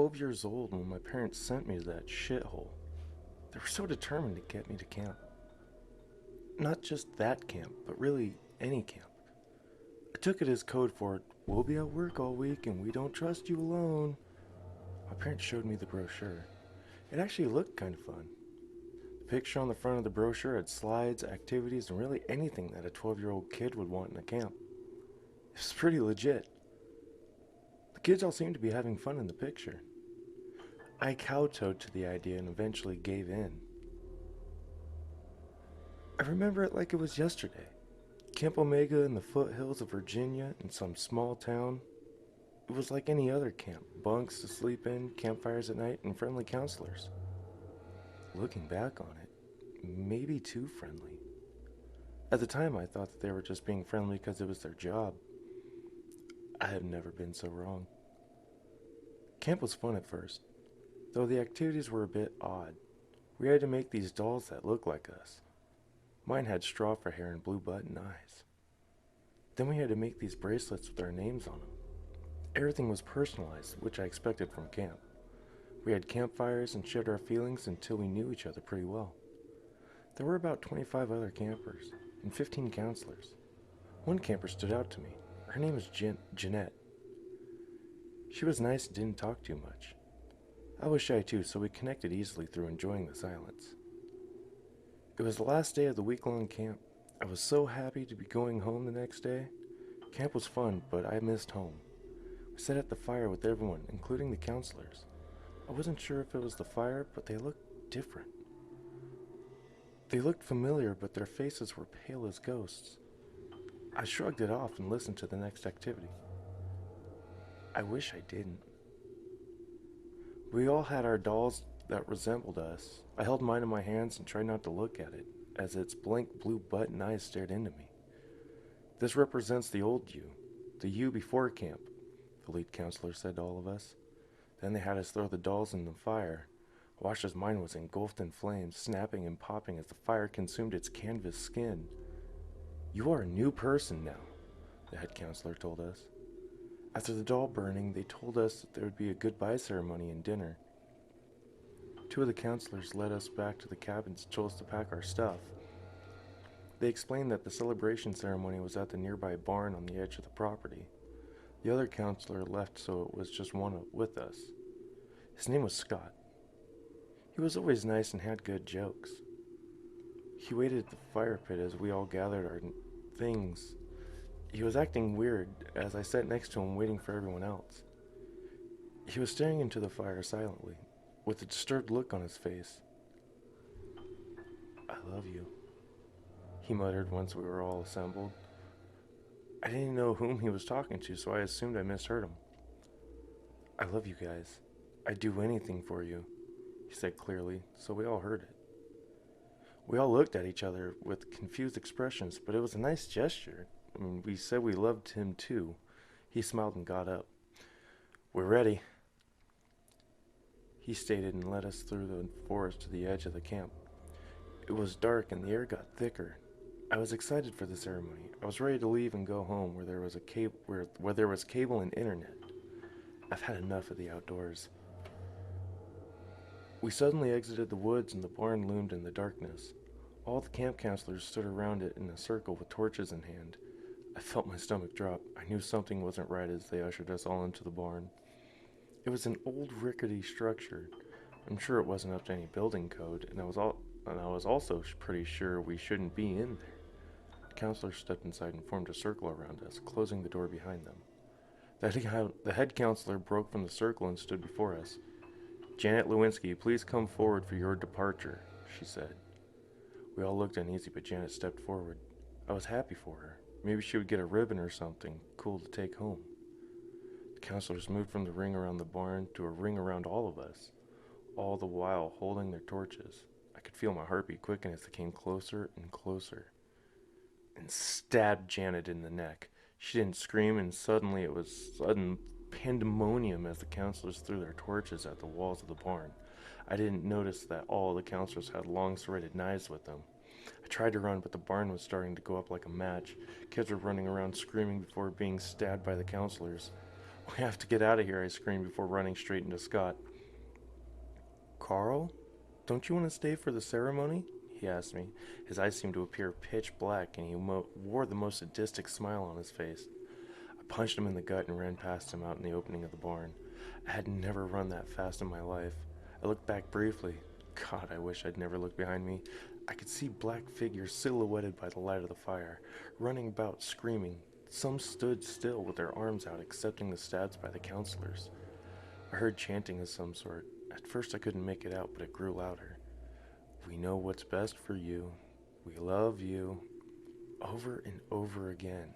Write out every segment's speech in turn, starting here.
12 years old when my parents sent me to that shithole. They were so determined to get me to camp. Not just that camp, but really any camp. I took it as code for, we'll be at work all week and we don't trust you alone. My parents showed me the brochure. It actually looked kind of fun. The picture on the front of the brochure had slides, activities, and really anything that a 12-year-old kid would want in a camp. It was pretty legit. The kids all seemed to be having fun in the picture. I kowtowed to the idea and eventually gave in. I remember it like it was yesterday. Camp Omega in the foothills of Virginia in some small town. It was like any other camp, bunks to sleep in, campfires at night, and friendly counselors. Looking back on it, maybe too friendly. At the time, I thought that they were just being friendly because it was their job. I have never been so wrong. Camp was fun at first, though the activities were a bit odd. We had to make these dolls that looked like us. Mine had straw for hair and blue button eyes. Then we had to make these bracelets with our names on them. Everything was personalized, which I expected from camp. We had campfires and shared our feelings until we knew each other pretty well. There were about 25 other campers and 15 counselors. One camper stood out to me. Her name was Jeanette. She was nice and didn't talk too much. I was shy too, so we connected easily through enjoying the silence. It was the last day of the week-long camp. I was so happy to be going home the next day. Camp was fun, but I missed home. We sat at the fire with everyone, including the counselors. I wasn't sure if it was the fire, but they looked different. They looked familiar, but their faces were pale as ghosts. I shrugged it off and listened to the next activity. I wish I didn't. We all had our dolls that resembled us. I held mine in my hands and tried not to look at it, as its blank blue button eyes stared into me. This represents the old you, the you before camp, the lead counselor said to all of us. Then they had us throw the dolls in the fire. I watched as mine was engulfed in flames, snapping and popping as the fire consumed its canvas skin. You are a new person now, the head counselor told us. After the doll burning, they told us that there would be a goodbye ceremony and dinner. Two of the counselors led us back to the cabins and told us to pack our stuff. They explained that the celebration ceremony was at the nearby barn on the edge of the property. The other counselor left, so it was just one with us. His name was Scott. He was always nice and had good jokes. He waited at the fire pit as we all gathered our things. He was acting weird as I sat next to him waiting for everyone else. He was staring into the fire silently, with a disturbed look on his face. I love you, he muttered once we were all assembled. I didn't know whom he was talking to, so I assumed I misheard him. I love you guys. I'd do anything for you, he said clearly, so we all heard it. We all looked at each other with confused expressions, but it was a nice gesture. We said we loved him too. He smiled and got up. We're ready, he stated and led us through the forest to the edge of the camp. It was dark and the air got thicker. I was excited for the ceremony. I was ready to leave and go home where there was where there was cable and internet. I've had enough of the outdoors. We suddenly exited the woods and the barn loomed in the darkness. All the camp counselors stood around it in a circle with torches in hand. I felt my stomach drop. I knew something wasn't right as they ushered us all into the barn. It was an old rickety structure. I'm sure it wasn't up to any building code, and I was also pretty sure we shouldn't be in there. The counselors stepped inside and formed a circle around us, closing the door behind them. The head counselor broke from the circle and stood before us. Janet Lewinsky, please come forward for your departure, she said. We all looked uneasy, but Janet stepped forward. I was happy for her. Maybe she would get a ribbon or something cool to take home. The counselors moved from the ring around the barn to a ring around all of us, all the while holding their torches. I could feel my heartbeat quicken as they came closer and closer, and stabbed Janet in the neck. She didn't scream, and suddenly it was sudden pandemonium as the counselors threw their torches at the walls of the barn. I didn't notice that all the counselors had long serrated knives with them. I tried to run, but the barn was starting to go up like a match. Kids were running around screaming before being stabbed by the counselors. We have to get out of here, I screamed before running straight into Scott. Carl, don't you want to stay for the ceremony? He asked me. His eyes seemed to appear pitch black, and he wore the most sadistic smile on his face. I punched him in the gut and ran past him out in the opening of the barn. I had never run that fast in my life. I looked back briefly. God, I wish I'd never looked behind me. I could see black figures silhouetted by the light of the fire, running about screaming. Some stood still with their arms out, accepting the stabs by the counselors. I heard chanting of some sort. At first I couldn't make it out, but it grew louder. We know what's best for you. We love you. Over and over again.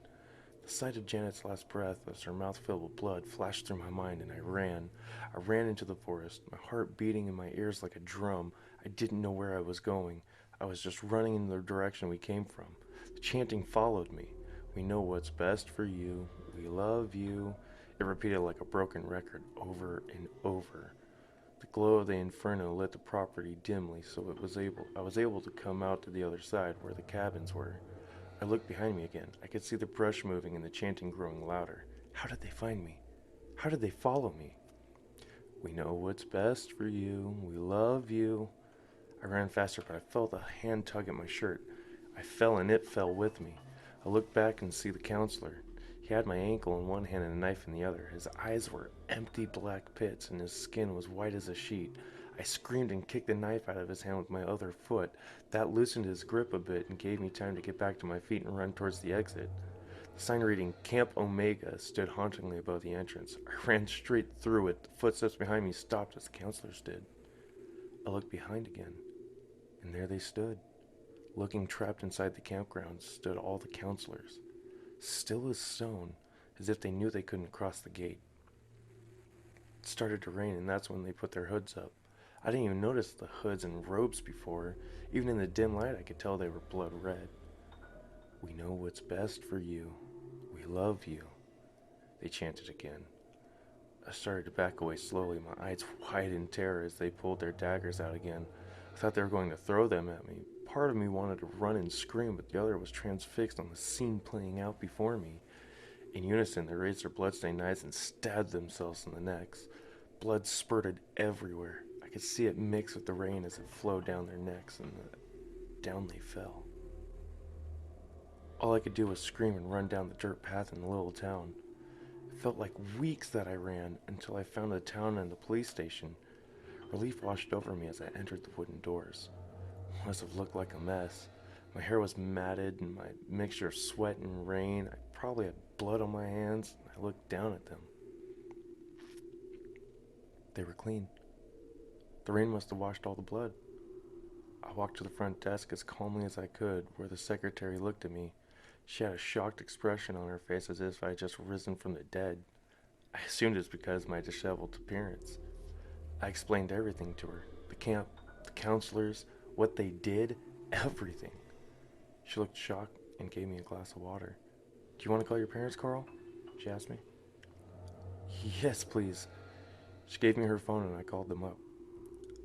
The sight of Janet's last breath as her mouth filled with blood flashed through my mind, and I ran. I ran into the forest, my heart beating in my ears like a drum. I didn't know where I was going. I was just running in the direction we came from. The chanting followed me. We know what's best for you. We love you. It repeated like a broken record over and over. The glow of the inferno lit the property dimly, so I was able to come out to the other side where the cabins were. I looked behind me again. I could see the brush moving and the chanting growing louder. How did they find me? How did they follow me? We know what's best for you. We love you. I ran faster, but I felt a hand tug at my shirt. I fell and it fell with me. I looked back and see the counselor. He had my ankle in one hand and a knife in the other. His eyes were empty black pits and his skin was white as a sheet. I screamed and kicked the knife out of his hand with my other foot. That loosened his grip a bit and gave me time to get back to my feet and run towards the exit. The sign reading Camp Omega stood hauntingly above the entrance. I ran straight through it. The footsteps behind me stopped as the counselors did. I looked behind again, and there they stood. Looking trapped inside the campground stood all the counselors, still as stone, as if they knew they couldn't cross the gate. It started to rain, and that's when they put their hoods up. I didn't even notice the hoods and robes before. Even in the dim light, I could tell they were blood red. We know what's best for you. We love you. They chanted again. I started to back away slowly, my eyes wide in terror as they pulled their daggers out again. I thought they were going to throw them at me. Part of me wanted to run and scream, but the other was transfixed on the scene playing out before me. In unison, they raised their bloodstained knives and stabbed themselves in the necks. Blood spurted everywhere. I could see it mix with the rain as it flowed down their necks, and down they fell. All I could do was scream and run down the dirt path in the little town. It felt like weeks that I ran until I found the town and the police station. Relief washed over me as I entered the wooden doors. It must have looked like a mess. My hair was matted and my mixture of sweat and rain. I probably had blood on my hands. I looked down at them. They were clean. The rain must have washed all the blood. I walked to the front desk as calmly as I could, where the secretary looked at me. She had a shocked expression on her face as if I had just risen from the dead. I assumed it's because of my disheveled appearance. I explained everything to her. The camp, the counselors, what they did, everything. She looked shocked and gave me a glass of water. Do you want to call your parents, Carl? She asked me. Yes, please. She gave me her phone and I called them up.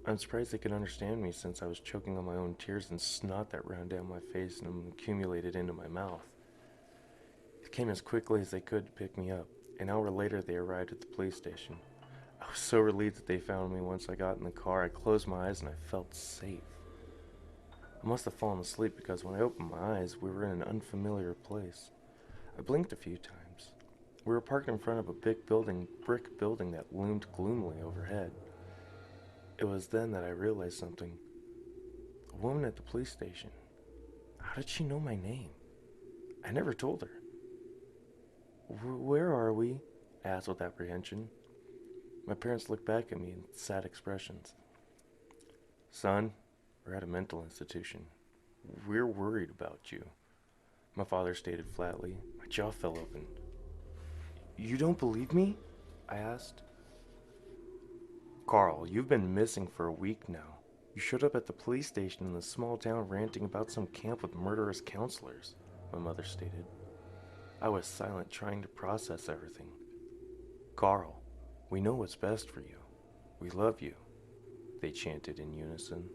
I'm surprised they could understand me since I was choking on my own tears and snot that ran down my face and accumulated into my mouth. They came as quickly as they could to pick me up. An hour later, they arrived at the police station. I was so relieved that they found me once I got in the car. I closed my eyes and I felt safe. I must have fallen asleep because when I opened my eyes, we were in an unfamiliar place. I blinked a few times. We were parked in front of a big brick building that loomed gloomily overhead. It was then that I realized something. A woman at the police station. How did she know my name? I never told her. Where are we? I asked with apprehension. My parents looked back at me in sad expressions. Son, we're at a mental institution. We're worried about you, my father stated flatly. My jaw fell open. You don't believe me? I asked. Carl, you've been missing for a week now. You showed up at the police station in the small town ranting about some camp with murderous counselors, my mother stated. I was silent, trying to process everything. Carl, we know what's best for you. We love you, they chanted in unison.